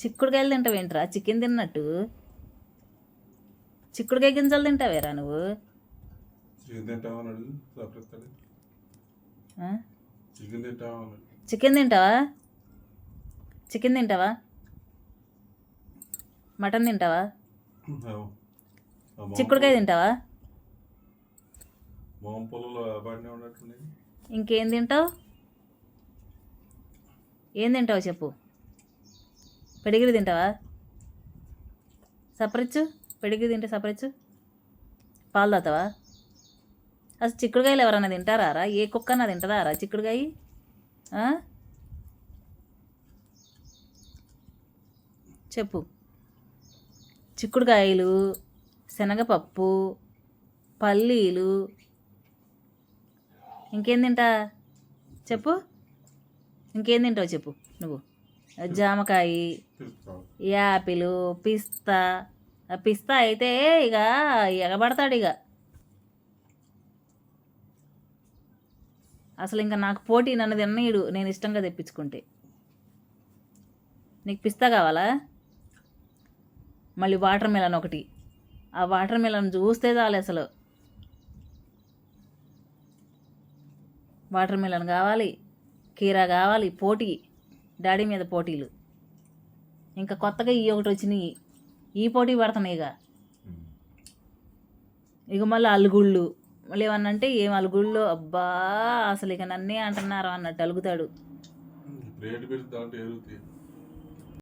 చిక్కుడుకాయలు తింటావేంట్రా? చికెన్ తిన్నట్టు చిక్కుడుకాయ గింజలు తింటావేరా నువ్వు? చికెన్ తింటావా? ఆ? చికెన్ తింటావా? చికెన్ తింటావా? చికెన్ తింటావా? మటన్ తింటావా? చిక్కుడుకాయ తింటావా? మామ పొలంలో బాగానే ఉన్నట్టుంది. ఇంకేం తింటావు? ఏం తింటావు చెప్పు. పెడిగిరి తింటావా? సపరిచ్చు. పెడిగిరి తింటే సపరిచ్చు. పాలు తాతావా? అసలు చిక్కుడుకాయలు ఎవరన్నా తింటారా? ఏ కుక్కన్నా తింటుందారా చిక్కుడుకాయ? చెప్పు. చిక్కుడుకాయలు, శనగపప్పు, పల్లీలు, ఇంకేం తింటా చెప్పు. ఇంకేం తింటావు చెప్పు నువ్వు? జామకాయ, యాపిల్, పిస్తా. పిస్తా అయితే ఇక ఎగబడతాడు ఇక. అసలు ఇంకా నాకు పోటీ నన్ను తిన్నీడు నేను ఇష్టంగా తెప్పించుకుంటే. నీకు పిస్తా కావాలా? మళ్ళీ వాటర్ మిలన్ ఒకటి. ఆ వాటర్ మిలన్ చూస్తే చాలు అసలు. వాటర్ మిలన్ కావాలి, కీరా కావాలి. పోటీ, డాడీ మీద పోటీలు. ఇంకా కొత్తగా ఈ ఒకటి వచ్చినాయి, ఈ పోటీ పడుతున్నాయి ఇక మళ్ళీ అలుగుళ్ళు. మళ్ళీ ఏమన్నా అంటే ఏం అలుగుళ్ళు అబ్బా, అసలు ఇక నన్నే అంటున్నారు అన్నట్టు అలుగుతాడు.